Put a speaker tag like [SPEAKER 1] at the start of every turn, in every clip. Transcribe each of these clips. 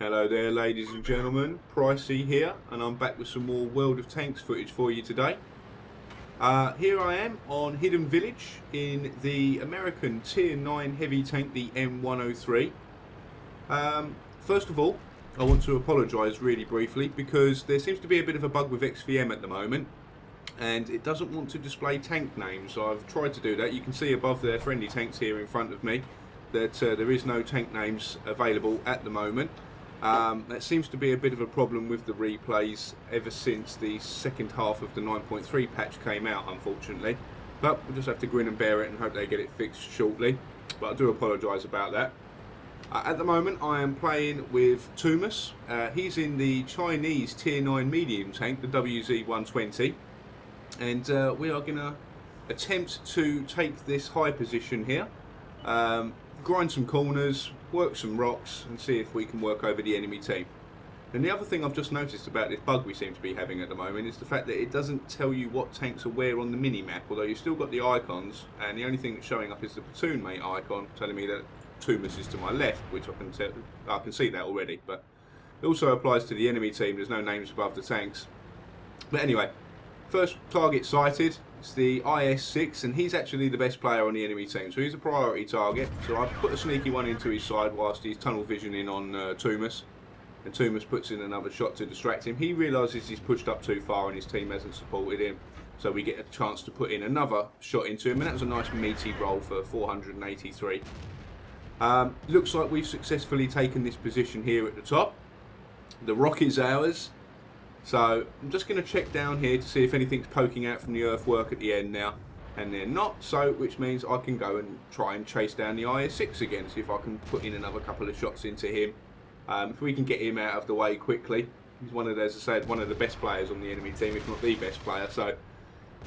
[SPEAKER 1] Hello there, ladies and gentlemen, Pricie here, and I'm back with some more World of Tanks footage for you today. Here I am on Hidden Village in the American Tier 9 heavy tank, the M103. First of all, I want to apologise really briefly because there seems to be a bit of a bug with XVM at the moment, and it doesn't want to display tank names. I've tried to do that. You can see above their friendly tanks here in front of me that there is no tank names available at the moment. That seems to be a bit of a problem with the replays ever since the second half of the 9.3 patch came out, unfortunately. But we'll just have to grin and bear it and hope they get it fixed shortly. But I do apologise about that. At the moment I am playing with Thomas. He's in the Chinese Tier 9 medium tank, the WZ-120. And we are going to attempt to take this high position here. Grind some corners, work some rocks, and see if we can work over the enemy team. And the other thing I've just noticed about this bug we seem to be having at the moment is the fact that it doesn't tell you what tanks are where on the mini-map, although you've still got the icons, and the only thing that's showing up is the platoon mate icon, telling me that Thomas is to my left, which I can see that already, but it also applies to the enemy team. There's no names above the tanks. But anyway, first target sighted. It's the IS-6, and he's actually the best player on the enemy team, so he's a priority target. So I've put a sneaky one into his side whilst he's tunnel visioning on Thomas, and Thomas puts in another shot to distract him. He realises he's pushed up too far and his team hasn't supported him, so we get a chance to put in another shot into him, and that was a nice meaty roll for 483. Looks like we've successfully taken this position here at the top. The rock is ours. So I'm just going to check down here to see if anything's poking out from the earthwork at the end now, and they're not, so which means I can go and try and chase down the IS-6 again, see if I can put in another couple of shots into him. If we can get him out of the way quickly. He's one of, as I said, one of the best players on the enemy team, if not the best player, so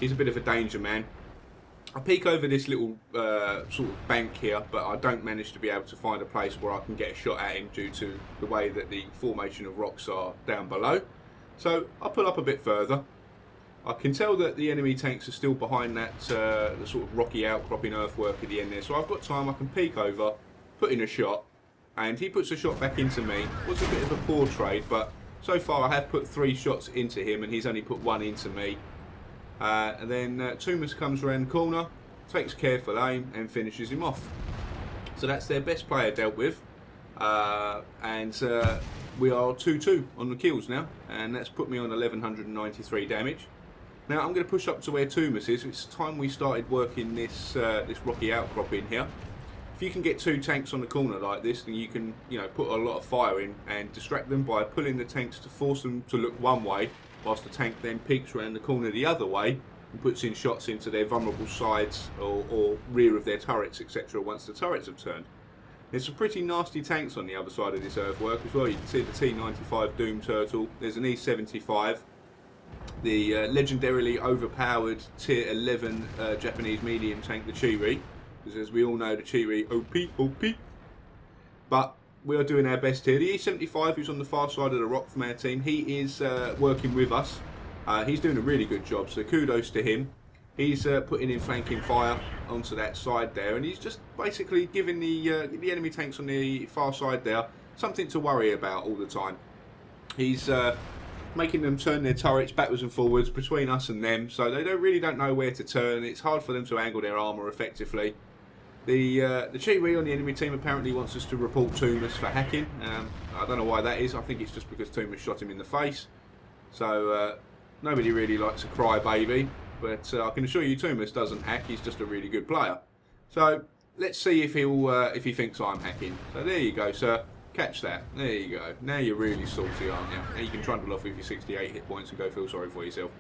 [SPEAKER 1] he's a bit of a danger man. I peek over this little sort of bank here, but I don't manage to be able to find a place where I can get a shot at him due to the way that the formation of rocks are down below. So I'll pull up a bit further. I can tell that the enemy tanks are still behind that the sort of rocky outcropping earthwork at the end there. So I've got time, I can peek over, put in a shot, and he puts a shot back into me. It was a bit of a poor trade, but so far I have put 3 shots into him and he's only put 1 into me. And then Thomas comes around the corner, takes careful aim and finishes him off. So that's their best player dealt with. We are 2-2 on the kills now, and that's put me on 1193 damage. Now I'm going to push up to where Thomas is. It's time we started working this this rocky outcropping here. If you can get 2 tanks on the corner like this, then you can, put a lot of fire in and distract them by pulling the tanks to force them to look one way, whilst the tank then peeks around the corner the other way and puts in shots into their vulnerable sides or rear of their turrets, etc. once the turrets have turned. There's some pretty nasty tanks on the other side of this earthwork as well. You can see the T95 Doom Turtle. There's an E75, the legendarily overpowered Tier 11 Japanese medium tank, the Chiri. Because as we all know, the Chiri OP. But we are doing our best here. The E75, who's on the far side of the rock from our team, he is working with us. He's doing a really good job, so kudos to him. He's putting in flanking fire onto that side there, and he's just basically giving the enemy tanks on the far side there something to worry about all the time. He's making them turn their turrets backwards and forwards between us and them, so they really don't know where to turn. It's hard for them to angle their armour effectively. The Chiri on the enemy team apparently wants us to report Thomas for hacking. I don't know why that is. I think it's just because Thomas shot him in the face. So nobody really likes a crybaby. But I can assure you Thomas doesn't hack, he's just a really good player. So let's see if he thinks I'm hacking. So there you go, sir. Catch that. There you go. Now you're really salty, aren't you? Now you can trundle off with your 68 hit points and go feel sorry for yourself.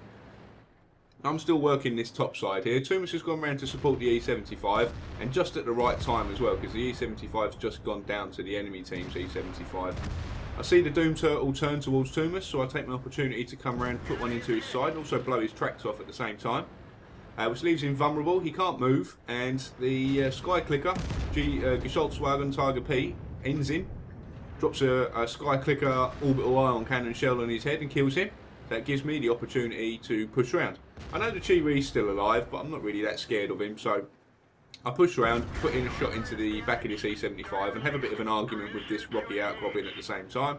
[SPEAKER 1] I'm still working this top side here. Thomas has gone round to support the E75, and just at the right time as well, because the E75's just gone down to the enemy team's E75. I see the Doom Turtle turn towards Thomas, so I take my opportunity to come around, put one into his side, also blow his tracks off at the same time, which leaves him vulnerable. He can't move, and the Sky Clicker, Gescholtzwagen Tiger P, ends him, drops a Sky Clicker orbital ion cannon shell on his head and kills him. That gives me the opportunity to push around. I know the Chiri's still alive, but I'm not really that scared of him, so I push around, put in a shot into the back of this E75 and have a bit of an argument with this rocky outcropping at the same time.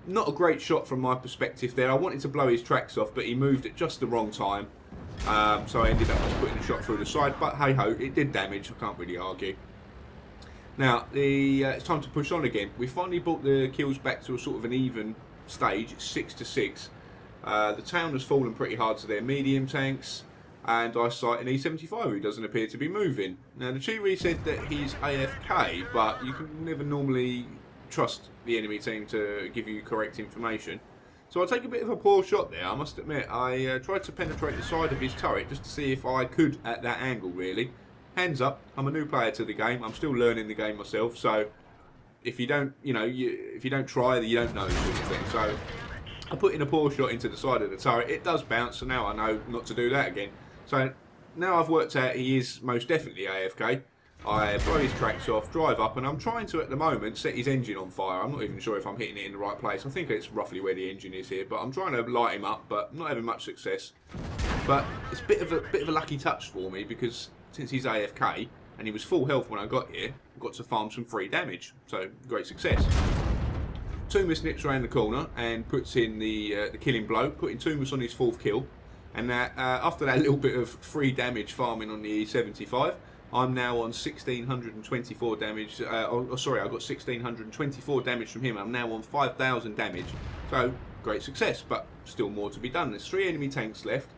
[SPEAKER 1] Not a great shot from my perspective there. I wanted to blow his tracks off, but he moved at just the wrong time. So I ended up just putting a shot through the side, but hey ho, it did damage, I can't really argue. Now, it's time to push on again. We finally brought the kills back to a sort of an even stage, 6-6. The town has fallen pretty hard to their medium tanks, and I sight an E75 who doesn't appear to be moving. Now, the Cheery said that he's AFK, but you can never normally trust the enemy team to give you correct information. So I take a bit of a poor shot there, I must admit. I tried to penetrate the side of his turret just to see if I could at that angle, really. Hands up, I'm a new player to the game. I'm still learning the game myself, so if you don't, if you don't try, you don't know, sort of thing. So I put in a poor shot into the side of the turret. It does bounce, so now I know not to do that again. So now I've worked out he is most definitely AFK. I blow his tracks off, drive up, and I'm trying to, at the moment, set his engine on fire. I'm not even sure if I'm hitting it in the right place. I think it's roughly where the engine is here, but I'm trying to light him up, but not having much success. But it's a bit of a lucky touch for me, because since he's AFK, and he was full health when I got here, I got to farm some free damage. So, great success. Tumas nips around the corner and puts in the killing blow, putting Tumas on his 4th kill. And after that little bit of free damage farming on the E75, I'm now on 1,624 damage. Sorry, I got 1,624 damage from him. I'm now on 5,000 damage. So, great success, but still more to be done. There's 3 enemy tanks left.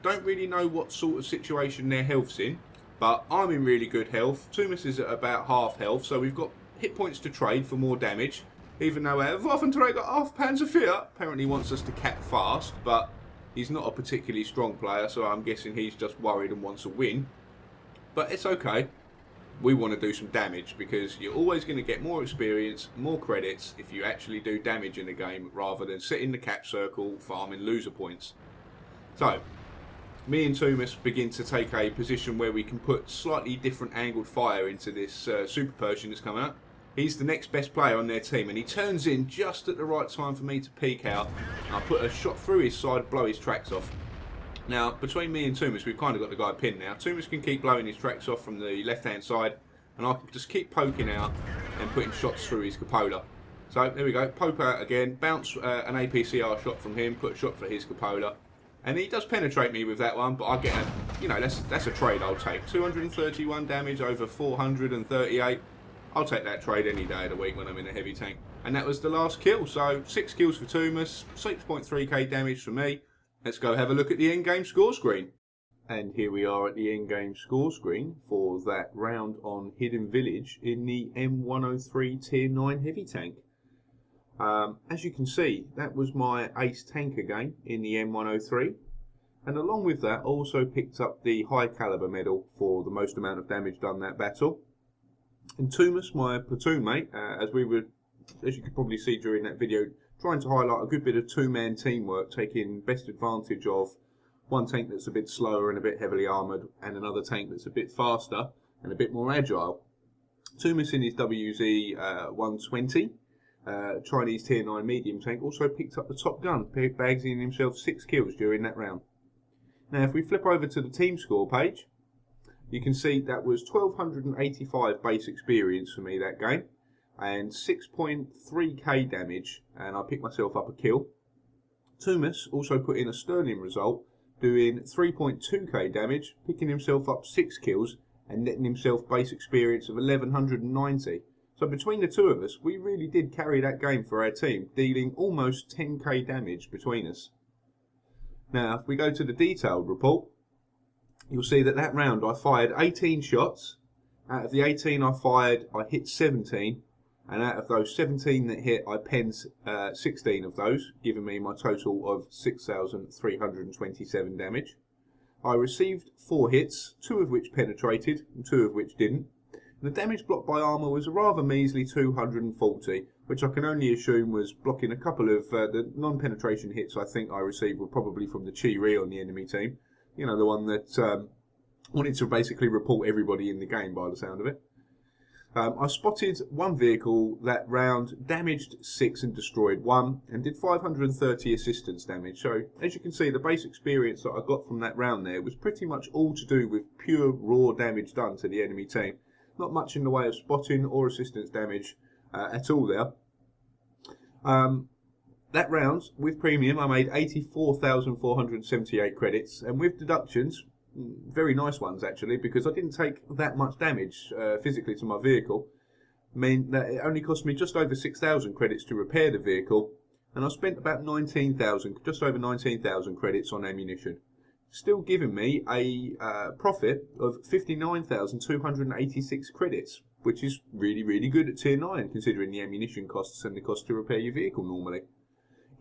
[SPEAKER 1] Don't really know what sort of situation their health's in, but I'm in really good health. Tumas is at about half health, so we've got hit points to trade for more damage. Even though Waffenträger auf Panzer IV apparently wants us to cap fast, but he's not a particularly strong player, so I'm guessing he's just worried and wants a win. But it's okay. We want to do some damage, because you're always going to get more experience, more credits if you actually do damage in a game rather than sit in the cap circle farming loser points. So, me and Tumas begin to take a position where we can put slightly different angled fire into this Super Persian that's coming up. He's the next best player on their team, and he turns in just at the right time for me to peek out. I put a shot through his side, blow his tracks off. Now, between me and Tumas, we've kind of got the guy pinned now. Tumas can keep blowing his tracks off from the left-hand side, and I can just keep poking out and putting shots through his cupola. So, there we go. Poke out again, bounce an APCR shot from him, put a shot for his cupola. And he does penetrate me with that one, but I get a, that's a trade I'll take. 231 damage over 438. I'll take that trade any day of the week when I'm in a heavy tank. And that was the last kill. So 6 kills for Tumas, 6.3k damage for me. Let's go have a look at the endgame score screen. And here we are at the endgame score screen for that round on Hidden Village in the M103 Tier 9 heavy tank. As you can see, that was my ace tank again in the M103. And along with that, I also picked up the high caliber medal for the most amount of damage done that battle. And Tumas, my platoon mate, as you could probably see during that video, trying to highlight a good bit of 2-man teamwork, taking best advantage of one tank that's a bit slower and a bit heavily armoured, and another tank that's a bit faster and a bit more agile. Tumas in his WZ 120, Chinese Tier 9 medium tank, also picked up the top gun, bagsing himself 6 kills during that round. Now if we flip over to the team score page, you can see that was 1,285 base experience for me that game, and 6.3k damage, and I picked myself up a kill. Tumas also put in a sterling result, doing 3.2k damage, picking himself up 6 kills, and netting himself base experience of 1,190. So between the two of us, we really did carry that game for our team, dealing almost 10k damage between us. Now, if we go to the detailed report, you'll see that that round I fired 18 shots. Out of the 18 I fired, I hit 17. And out of those 17 that hit, I penned 16 of those, giving me my total of 6,327 damage. I received 4 hits, 2 of which penetrated, and 2 of which didn't. The damage blocked by armour was a rather measly 240, which I can only assume was blocking a couple of the non-penetration hits I think I received were probably from the Cheery on the enemy team. You know, the one that wanted to basically report everybody in the game by the sound of it. I spotted one vehicle that round damaged 6 and destroyed 1 and did 530 assistance damage. So as you can see, the base experience that I got from that round there was pretty much all to do with pure raw damage done to the enemy team. Not much in the way of spotting or assistance damage at all there. That round, with premium, I made 84,478 credits, and with deductions, very nice ones actually, because I didn't take that much damage physically to my vehicle. I mean, that it only cost me just over 6,000 credits to repair the vehicle, and I spent about 19,000, just over 19,000 credits on ammunition. Still giving me a profit of 59,286 credits, which is really, really good at tier 9, considering the ammunition costs and the cost to repair your vehicle normally.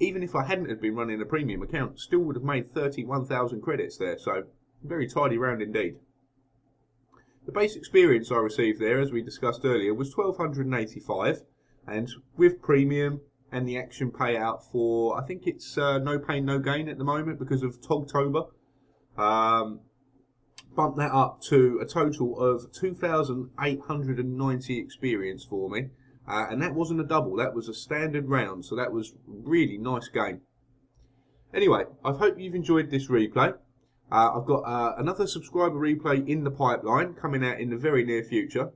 [SPEAKER 1] Even if I hadn't have been running a premium account, still would have made 31,000 credits there, so very tidy round indeed. The base experience I received there, as we discussed earlier, was 1,285, and with premium and the action payout for, I think it's no pain, no gain at the moment because of Togtober, bumped that up to a total of 2,890 experience for me. And that wasn't a double, that was a standard round, so that was a really nice game. Anyway, I hope you've enjoyed this replay. I've got another subscriber replay in the pipeline coming out in the very near future.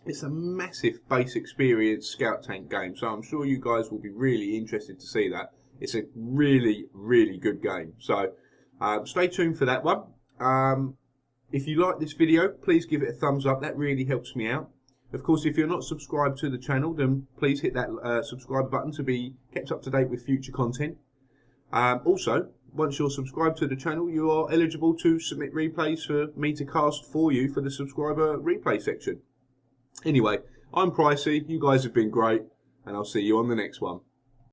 [SPEAKER 1] It's a massive base experience scout tank game, so I'm sure you guys will be really interested to see that. It's a really, really good game, so stay tuned for that one. If you like this video, please give it a thumbs up, that really helps me out. Of course, if you're not subscribed to the channel, then please hit that subscribe button to be kept up to date with future content. Also, once you're subscribed to the channel, you are eligible to submit replays for me to cast for you for the subscriber replay section. Anyway, I'm Pricie, you guys have been great, and I'll see you on the next one.